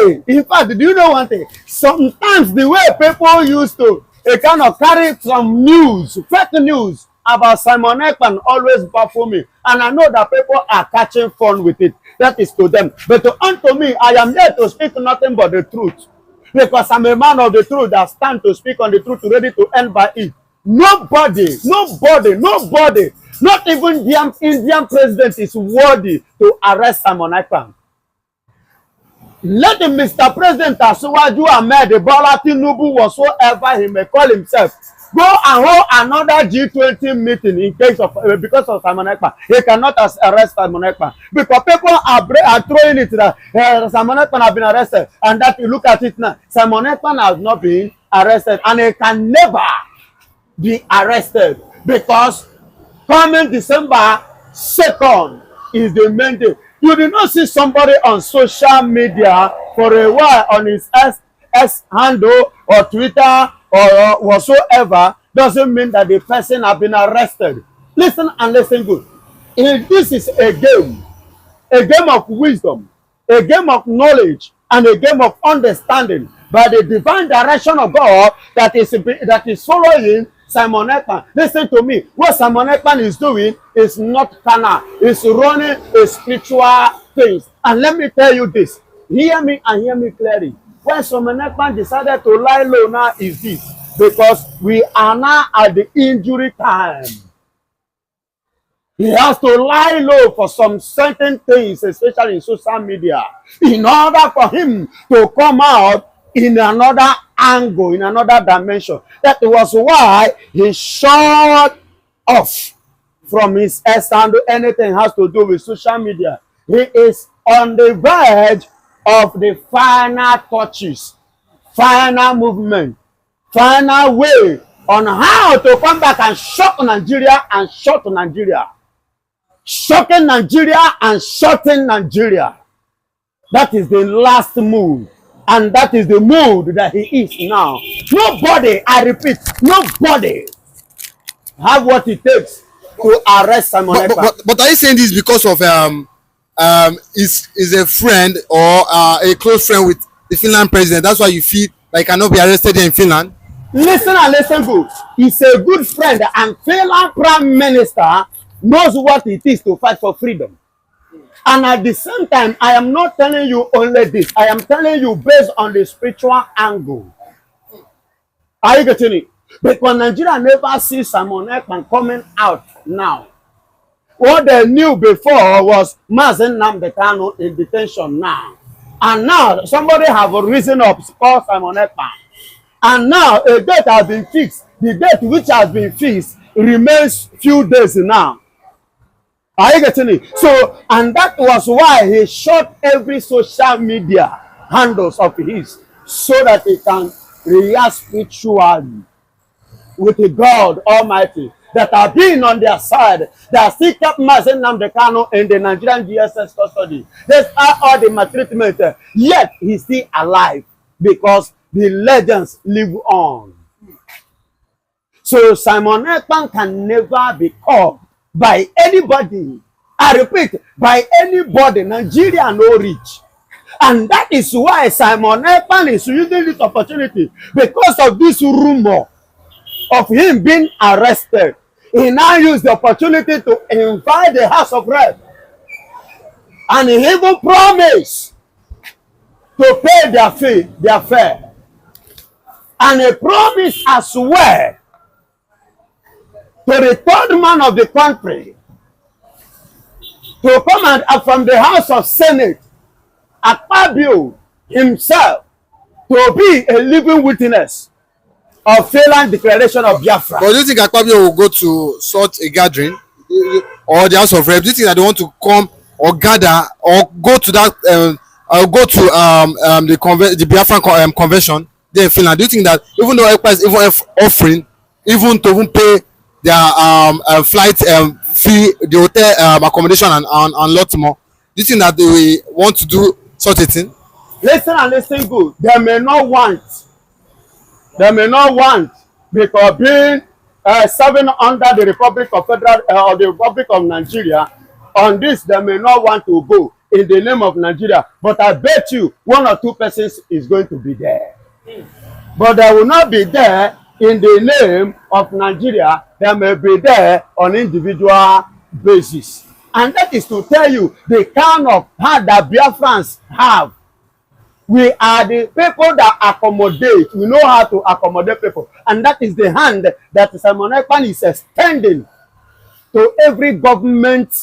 way, in fact, do you know one thing? Sometimes the way people used to kind of carry some news, fake news about Simon Ekpa always baffle me. And I know that people are catching fun with it. That is to them. But unto me, I am here to speak nothing but the truth. Because I'm a man of the truth that stand to speak on the truth, ready to end by it. Nobody, not even the Indian president is worthy to arrest Simon Ekpa. Let the Mr. President Asiwaju Ahmed Bola Tinubu whatsoever he may call himself go and hold another G20 meeting in case of because of Simon Ekpa. He cannot arrest Simon Ekpa because people are throwing it that Simon Ekpa has been arrested, and that you look at it now, Simon Ekpa has not been arrested, and he can never be arrested because coming December 2nd is the main day. You did not see somebody on social media for a while on his S handle or Twitter or whatsoever, doesn't mean that the person has been arrested. Listen and listen good. This is a game of wisdom, a game of knowledge, and a game of understanding by the divine direction of God that is following Simon Ekpa. Listen to me. What Simon Ekpa is doing is not carnal. It's running a spiritual things. And let me tell you this. Hear me and hear me clearly. When Simon Ekpa decided to lie low now is this. Because we are now at the injury time. He has to lie low for some certain things, especially in social media, in order for him to come out in another angle, in another dimension. That was why he shut off from his S handle anything has to do with social media. He is on the verge of the final touches, final movement, final way on how to come back and shock Nigeria and shut Nigeria. Shocking Nigeria and shutting Nigeria. That is the last move. And that is the mood that he is now. Nobody, I repeat, nobody have what it takes to arrest Simon Ekpa. But are you saying this because of is a friend or a close friend with the Finland president? That's why you feel like he cannot be arrested here in Finland? Listen and listen good. He's a good friend, and Finland Prime Minister knows what it is to fight for freedom. And at the same time, I am not telling you only this. I am telling you based on the spiritual angle. Are you getting it? Because Nigeria never sees Simon Ekpa coming out now. What they knew before was nnamdikanu in detention now. And now somebody have risen up called Simon Ekpa. And now a date has been fixed. The date which has been fixed remains few days now. Are you getting it? So, and that was why he shut every social media handles of his so that he can react spiritually with the God Almighty that have been on their side, that still kept nnamdikanu in the Nigerian DSS custody. Despite all the maltreatment, yet he's still alive because the legends live on. So Simon Ekpa can never be caught by anybody. I repeat, by anybody. Nigeria no reach. And that is why Simon Ekpa is using this opportunity because of this rumor of him being arrested. He now used the opportunity to invite the House of Rep. And he even promised to pay their fee, their fare. And he promised as well to the third man of the country to come and from the House of Senate, Ekpa himself, to be a living witness of Finland declaration of Biafra. But do you think Ekpa will go to such a gathering or the House of Reps? Do you think that they want to come or gather or go to that the Biafra convention there in Finland? Do you think that even though Ekpa is even offering even to even pay their flight fee, the hotel accommodation and lot more, do you think that they will want to do such a thing? Listen and listen good. They may not want. They may not want because being serving under the Republic of Federal or the Republic of Nigeria, on this they may not want to go. in the name of Nigeria, but I bet you 1 or 2 persons is going to be there. But they will not be there in the name of Nigeria. They may be there on individual basis. And that is to tell you the kind of heart that Biafrans have. We are the people that accommodate. We know how to accommodate people. And that is the hand that Simon Ekpa is extending to every government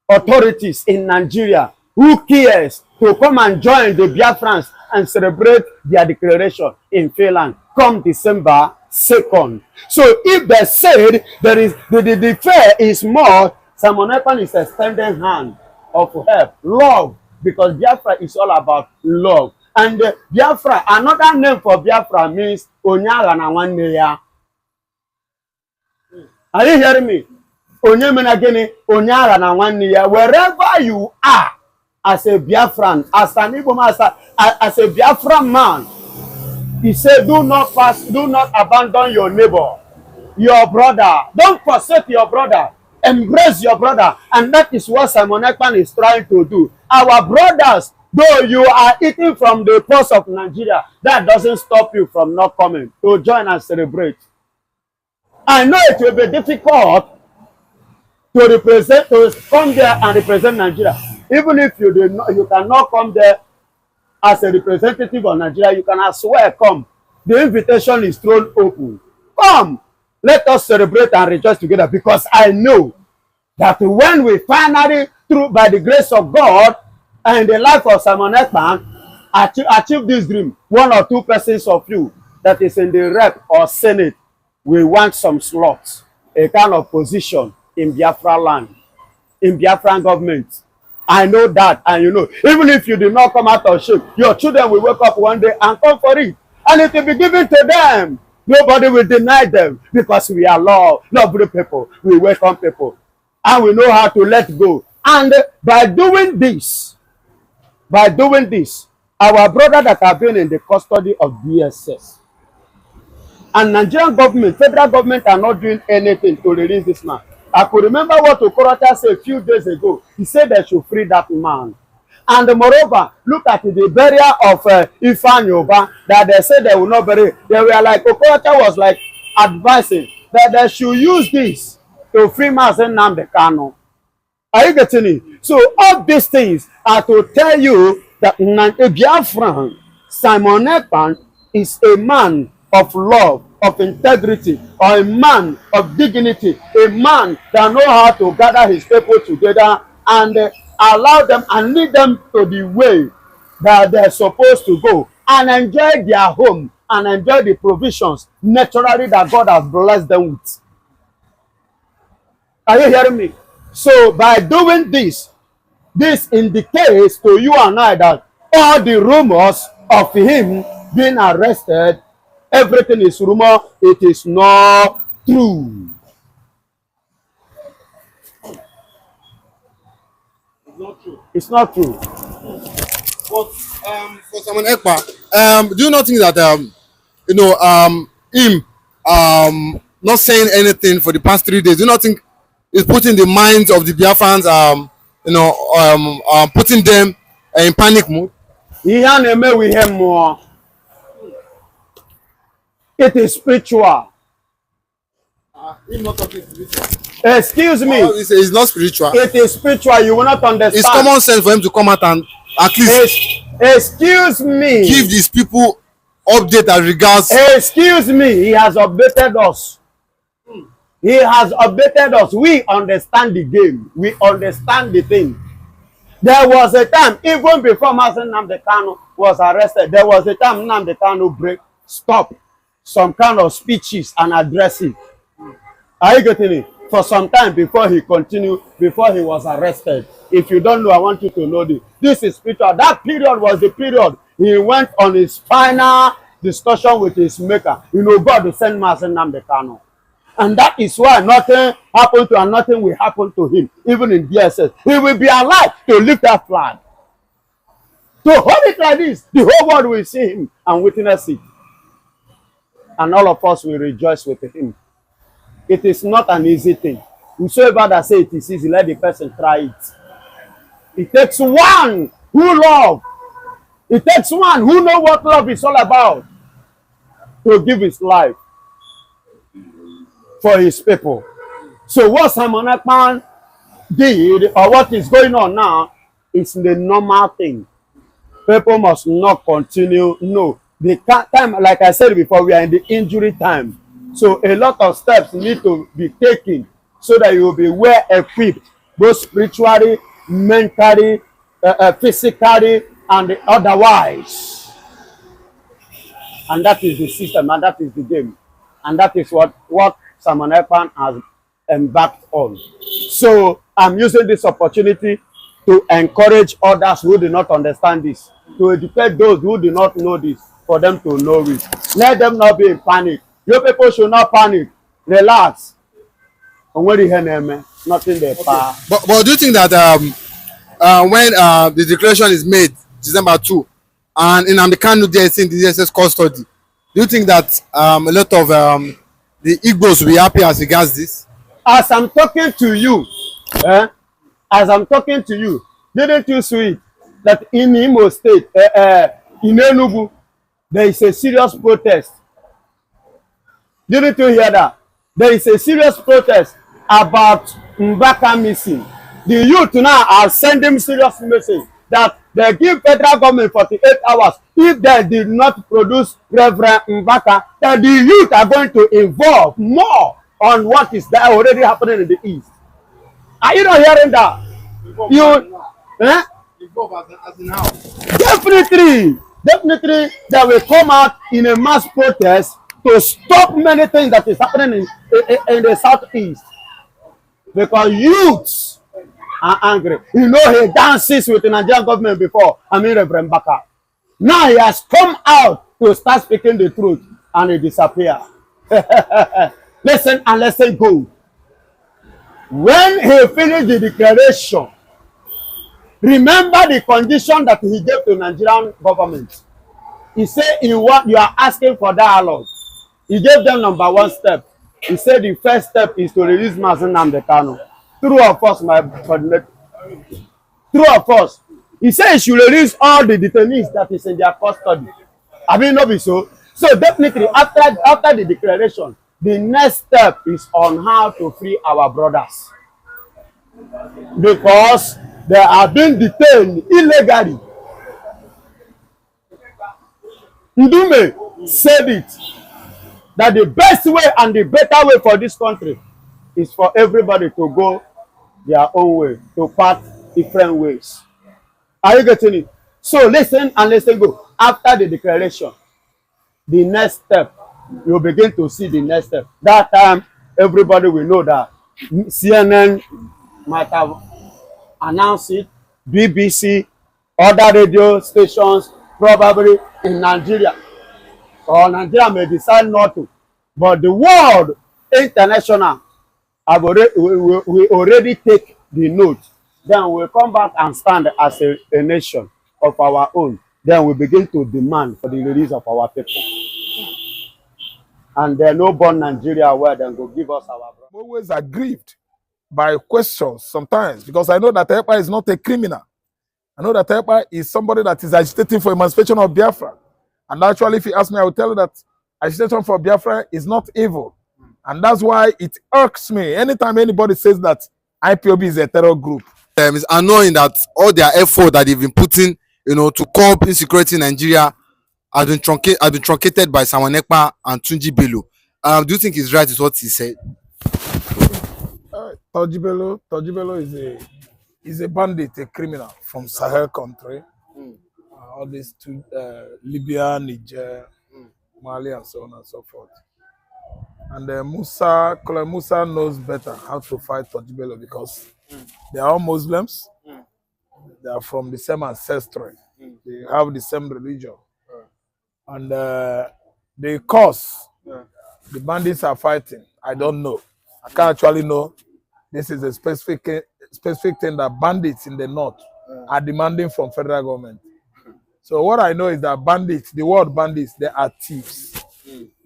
authorities in Nigeria who cares to come and join the Biafrans and celebrate their declaration in Finland come December 2nd. So if they said there is the fear is more, Simon Ekpa is extending hand of help, love, because Biafra is all about love. And Biafra, another name for Biafra means Onyaga na nwanne ya. Are you hearing me? Onyemenagene, Onyaga na nwanne ya. Wherever you are, as a Biafran, as an Igbo man, as a Biafran man, he said, do not abandon your neighbor, your brother. Don't forsake your brother. Embrace your brother. And that is what Simon Ekpa is trying to do. Our brothers, though you are eating from the post of Nigeria, that doesn't stop you from not coming to join and celebrate. I know it will be difficult to come there and represent Nigeria. Even if you cannot come there as a representative of Nigeria, you can as well come. The invitation is thrown open. Come, let us celebrate and rejoice together, because I know that when we finally, by the grace of God and the life of Simon Ekpa, achieve this dream, 1 or 2 persons of you that is in the rep or senate, we want some slots, a kind of position in Biafra land, in Biafran government. I know that, and you know, even if you do not come out of shape, your children will wake up one day and come for it, and it will be given to them. Nobody will deny them, because we are lovely people. We welcome people, and we know how to let go. And by doing this, our brother that have been in the custody of DSS and Nigerian government, federal government, are not doing anything to release this man. I could remember what Okorocha said a few days ago. He said they should free that man. And moreover, look at the burial of Ifan Yoba, that they said they will not bury. They were like, Okorocha was like advising that they should use this to free nnamdikanu. Are you getting it? So all these things are to tell you that Biafran, Simon Ekpa, is a man of love, of integrity, or a man of dignity, a man that knows how to gather his people together and allow them and lead them to the way that they're supposed to go, and enjoy their home and enjoy the provisions naturally that God has blessed them with. Are you hearing me? So by doing this, this indicates to you and I that all the rumors of him being arrested, everything is rumor. It is not true. It's not true. It's not true. But for Simon Ekpa, do you not think that him not saying anything for the past 3 days, do you not think it's putting the minds of the Biafrans putting them in panic mode? It is spiritual. Him not talking spiritual. Excuse me. It's not spiritual. It is spiritual. You will not understand. It's common sense for him to come out and at least excuse me, give these people update as regards. Excuse me. He has updated us. He has updated us. We understand the game. We understand the thing. There was a time, even before nnamdikanu was arrested, there was a time nnamdikanu stop some kind of speeches and addresses. Are you getting it? For some time before he continued, before he was arrested. If you don't know, I want you to know this. This is spiritual. That period was the period he went on his final discussion with his maker. You know, God will send nnamdikanu. And that is why nothing happened to him and nothing will happen to him, even in DSS. He will be alive to lift that flag. To hold it like this, the whole world will see him and witness it. And all of us will rejoice with him. It is not an easy thing. Whosoever that say it is easy, let the person try it. It takes one who love. It takes one who know what love is all about to give his life for his people. So what Simon Ekpa did, or what is going on now, is the normal thing. People must not continue. No, the time, like I said before, we are in the injury time. So a lot of steps need to be taken so that you will be well equipped, both spiritually, mentally, physically, and otherwise. And that is the system, and that is the game. And that is what Simon Ekpa has embarked on. So I'm using this opportunity to encourage others who do not understand this, to educate those who do not know this, for them to know it. Let them not be in panic. You people should not panic. Relax. Nothing there. Okay. But do you think that when the declaration is made December 2 and nnamdikanu there is in the DSS custody, do you think that a lot of the Igbos will be happy as regards this? As I'm talking to you, as I'm talking to you, didn't you see it that in Imo State, in Enugu, there is a serious protest? Didn't you hear that? There is a serious protest about Mbaka missing. The youth now are sending serious message that they give federal government 48 hours. If they did not produce Reverend Mbaka, that the youth are going to involve more on what is there already happening in the East. Are you not hearing that? As in how? Definitely, they will come out in a mass protest to stop many things that is happening in the Southeast. Because youths are angry. You know, he dances with the Nigerian government before. I mean, Reverend Mbaka. Now he has come out to start speaking the truth, and he disappears. Listen and listen good. When he finished the declaration, remember the condition that he gave to Nigerian government. He said, you are asking for dialogue. He gave them number one step. He said the first step is to release nnamdikanu. True of us, my coordinator. True of us. He said he should release all the detainees that is in their custody. I mean, not be so. So definitely, after the declaration, the next step is on how to free our brothers. Because they are being detained illegally. Ndume said it, that the best way and the better way for this country is for everybody to go their own way, to part different ways. Are you getting it? So listen and listen go. After the declaration, the next step, you'll begin to see the next step. That time, everybody will know that CNN might have announced it, BBC, other radio stations, probably in Nigeria. Or Nigeria may decide not to. But the world, international, we already take the note. Then we'll come back and stand as a nation of our own. Then we begin to demand for the release of our people. And there no born Nigeria where they go give us our brother. I'm always aggrieved by questions sometimes, because I know that Ekpa is not a criminal. I know that Ekpa is somebody that is agitating for emancipation of Biafra. And actually, if you ask me, I will tell you that agitation for Biafra is not evil. And that's why it irks me anytime anybody says that IPOB is a terror group. It's annoying that all their effort that they've been putting, to curb insecurity in Nigeria has been truncated by Simon Ekpa and Tunji Bello. Do you think he's right with what he said? Tunji Bello is a bandit, a criminal from Sahel country. All these two, Libya, Niger, Mali, and so on and so forth. And Colonel Musa knows better how to fight Tunji Bello because they are all Muslims. They are from the same ancestry. They have the same religion. And the cause the bandits are fighting, I don't know. I can't actually know. This is a specific thing that bandits in the north are demanding from federal government. So what I know is that bandits, the word bandits, they are thieves.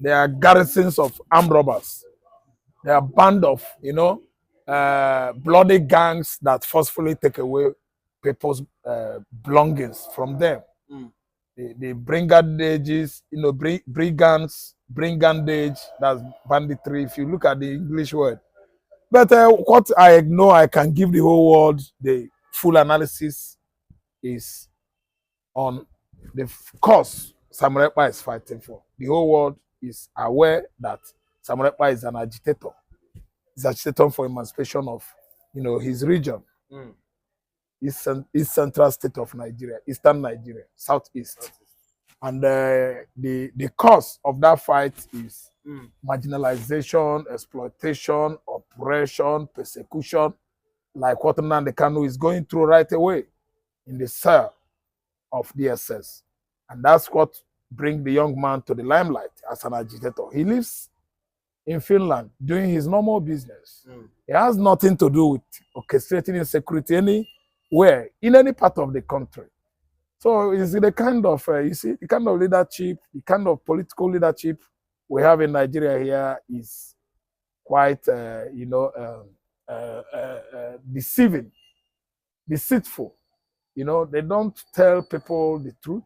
They are garrisons of armed robbers. They are a band of, bloody gangs that forcefully take away people's belongings from them. The brigandages, you know, brigandage, that's banditry, if you look at the English word. But what I know I can give the whole world the full analysis is on the cause Samuel Ekpa is fighting for. The whole world is aware that Samuel Ekpa is an agitator. He's agitator for emancipation of, you know, his region. East Central State of Nigeria, Eastern Nigeria, Southeast. And the cause of that fight is marginalization, exploitation, oppression, persecution, like what nnamdikanu is going through right away in the cell of DSS. And that's what brings the young man to the limelight as an agitator. He lives in Finland doing his normal business. It has nothing to do with orchestrating insecurity anywhere, in any part of the country. So it's the kind of, you see, the kind of leadership, the kind of political leadership we have in Nigeria here is quite, you know, deceitful. You know, they don't tell people the truth.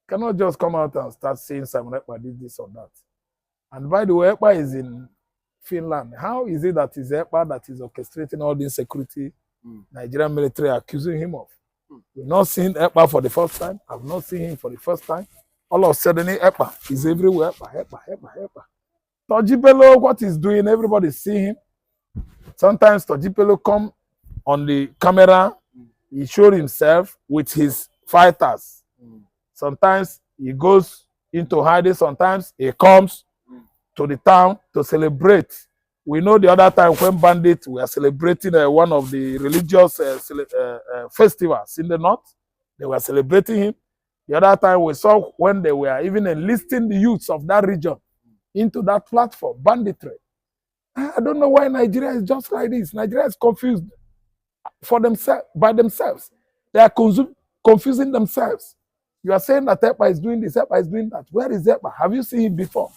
Cannot just come out and start saying Samuel Ekpa did this or that. And by the way, Ekpa is in Finland. How is it that it's Ekpa that is orchestrating all the insecurity Nigerian military accusing him of? We've not seen Ekpa for the first time. I've not seen him for the first time. All of a sudden, Ekpa is everywhere. Ekpa. Tojibelo, what he's doing, everybody see him. Sometimes Tojibelo come on the camera, he showed himself with his fighters. Sometimes he goes into hiding, sometimes he comes to the town to celebrate. We know the other time when bandits were celebrating one of the religious festivals in the north, they were celebrating him. The other time we saw when they were even enlisting the youths of that region into that platform, banditry. I don't know why Nigeria is just like this. Nigeria is confused for themselves, by themselves. They are confusing themselves. You are saying that Ekpa is doing this, Ekpa is doing that. Where is Ekpa? Have you seen him before?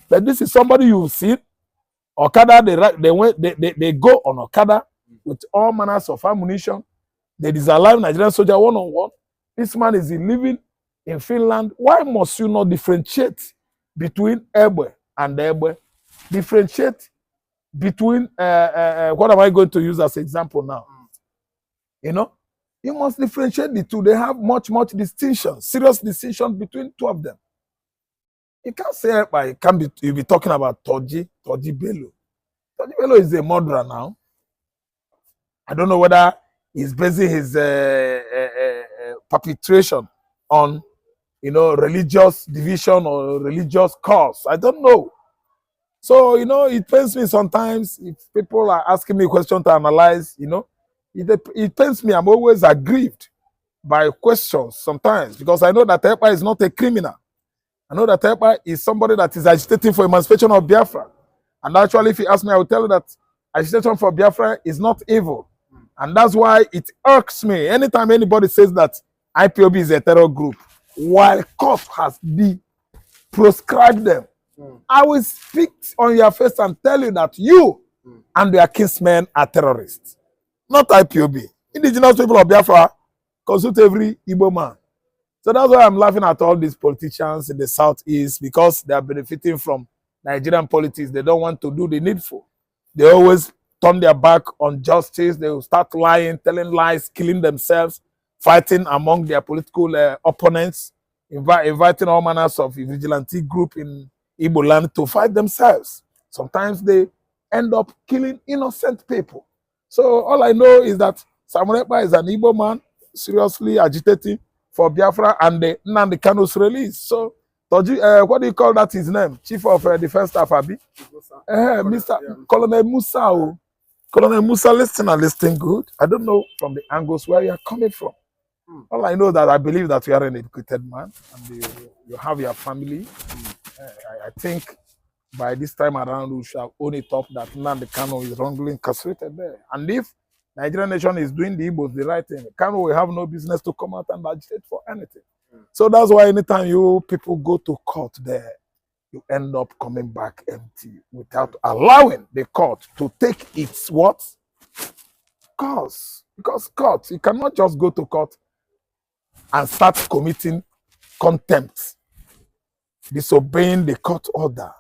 But this is somebody you've seen. Okada, they go on Okada with all manners of ammunition. They disallow Nigerian soldier one-on-one. This man is living in Finland. Why must you not differentiate between Ekpa and Ekpa? Differentiate between, what am I going to use as example now? You know, you must differentiate the two. They have much distinction, serious distinction between two of them. You can't say Ekpa, it can be, you'll be talking about Toji Bello. Toji Bello is a murderer now. I don't know whether he's basing his perpetration on, you know, religious division or religious cause. I don't know. So, you know, it pains me sometimes if people are asking me questions to analyze, you know, it pains me. I'm always aggrieved by questions sometimes because I know that Ekpa is not a criminal. I know that Ekpa is somebody that is agitating for emancipation of Biafra. And actually, if you ask me, I will tell you that agitation for Biafra is not evil. And that's why it irks me anytime anybody says that IPOB is a terror group, while court has proscribed them. I will speak on your face and tell you that you and your kinsmen are terrorists, not IPOB. Indigenous people of Biafra consult every Igbo man. So that's why I'm laughing at all these politicians in the Southeast because they are benefiting from Nigerian politics. They don't want to do the needful. They always turn their back on justice. They will start lying, telling lies, killing themselves, fighting among their political opponents, inviting all manners of vigilante group in Igbo land to fight themselves. Sometimes they end up killing innocent people. So all I know is that Samuel Ekpa is an Igbo man, seriously agitating for Biafra and the nnamdikanu's release. So, Toji, what do you call that his name? Chief of Defense Staff, Abi? Mr. Colonel Musa. Oh. Colonel Musa, listen good. I don't know from the angles where you are coming from. All I know that I believe that you are an educated man and you have your family. I think by this time around we shall own it up that nnamdikanu is wrongly incarcerated there. And if Nigerian nation is doing the Igbos the right thing, Kanu will have no business to come out and agitate for anything. So that's why anytime you people go to court there, you end up coming back empty without allowing the court to take its what? Cause. Because court, you cannot just go to court and start committing contempt, disobeying the court order.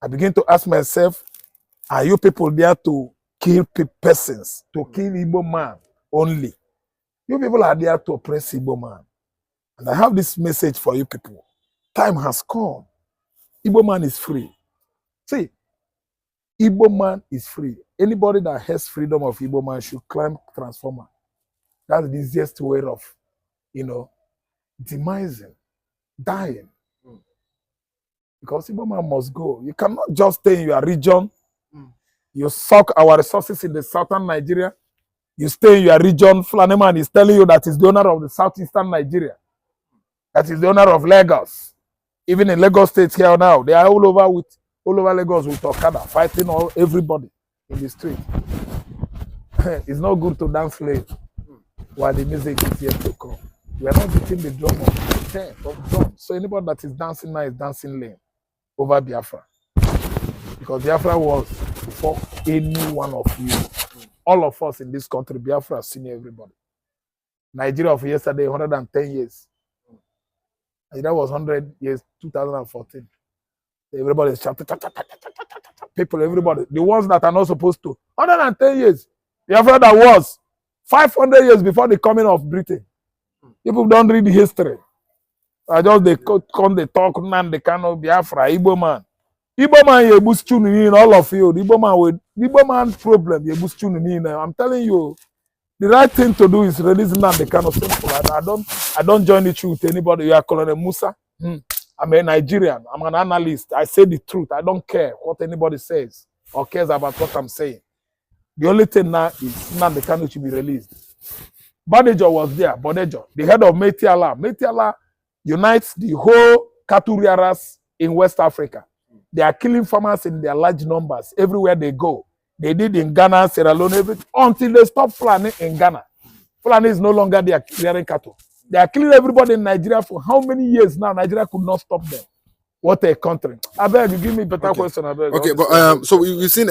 I begin to ask myself, are you people there to kill persons, to kill Igbo man only? You people are there to oppress Igbo man. And I have this message for you people. Time has come. Igbo man is free. See, Igbo man is free. Anybody that has freedom of Igbo man should climb transformer. That's the easiest way of, demising, dying. Because Igbo man must go. You cannot just stay in your region. You suck our resources in the southern Nigeria. You stay in your region. Fulani man is telling you that he's the owner of the southeastern Nigeria. That is the owner of Lagos. Even in Lagos State here now, they are all over Lagos with Okada, fighting everybody in the street. It's not good to dance late while the music is yet to come. We are not beating the drum of 10 of drums. So anybody that is dancing now is dancing lame over Biafra. Because Biafra was before any one of you. All of us in this country, Biafra has seen everybody. Nigeria of yesterday, 110 years. That was 100 years, 2014. Everybody is shouting. People, everybody. The ones that are not supposed to. 110 years. Biafra that was 500 years before the coming of Britain. People don't read the history. I just they come, they talk, nnamdikanu, Biafra, Igbo man. Igbo man, you boost tuning in, all of you. Igbo man problem, you boost tuning in. I'm telling you, the right thing to do is release nnamdikanu. Simple. I don't join the truth with anybody. You are Colonel Musa. I'm a Nigerian. I'm an analyst. I say the truth. I don't care what anybody says or cares about what I'm saying. The only thing now is nnamdikanu should be released. Badejo was there. Badejo, the head of Metiala. Metiala unites the whole cattle rearers in West Africa. They are killing farmers in their large numbers everywhere they go. They did in Ghana, Sierra Leone, everything, until they stop Fulani in Ghana. Fulani is no longer there clearing cattle. They are killing everybody in Nigeria for how many years now? Nigeria could not stop them. What a country. I beg you, give me a better question. I beg. Okay, but so we've seen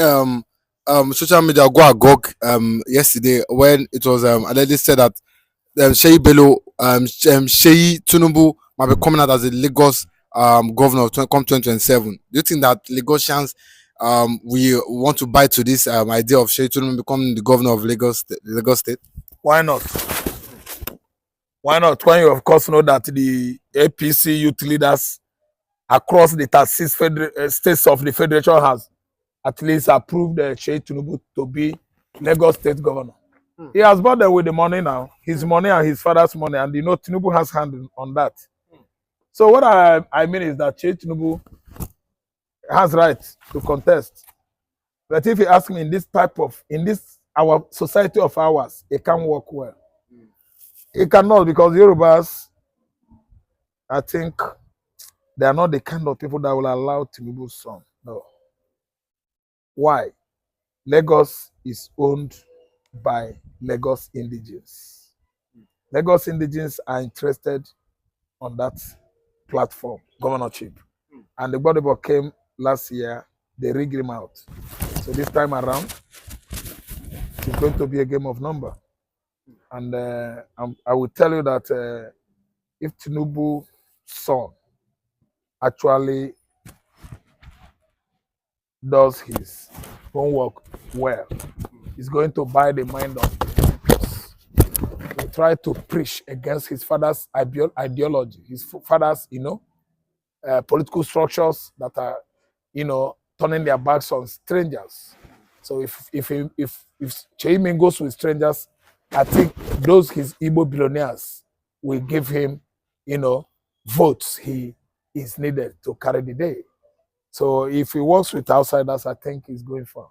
social media go agog yesterday when it was allegedly said that Sheyi Bello, Sheyi Tinubu might be coming out as a Lagos governor come 2027. Do you think that Lagosians we want to buy to this idea of Sheyi Tinubu becoming the governor of Lagos State? Why not? Why not? When you of course know that the APC youth leaders across the 36 states of the federation has at least approved Sheyi Tinubu to be Lagos State governor. He has bought them with the money now, his money and his father's money, and Tinubu has hand on that. So what I mean is that Sheyi Tinubu has right to contest. But if you ask me in this our society of ours, it can't work well. It cannot, because Yorubas, I think, they are not the kind of people that will allow Tinubu's son. No. Why? Lagos is owned by Lagos indigenes. Lagos indigenes are interested on that platform, governorship. And the Gbadebo came last year, they rigged him out. So this time around, it's going to be a game of number. And I will tell you that if Tinubu's son actually does his homework well, he's going to buy the mind of the people. He try to preach against his father's ideology, his father's, political structures that are, turning their backs on strangers. So if Sheyi goes with strangers, I think those his Igbo billionaires will give him, votes he is needed to carry the day. So if he works with outsiders, I think he's going far.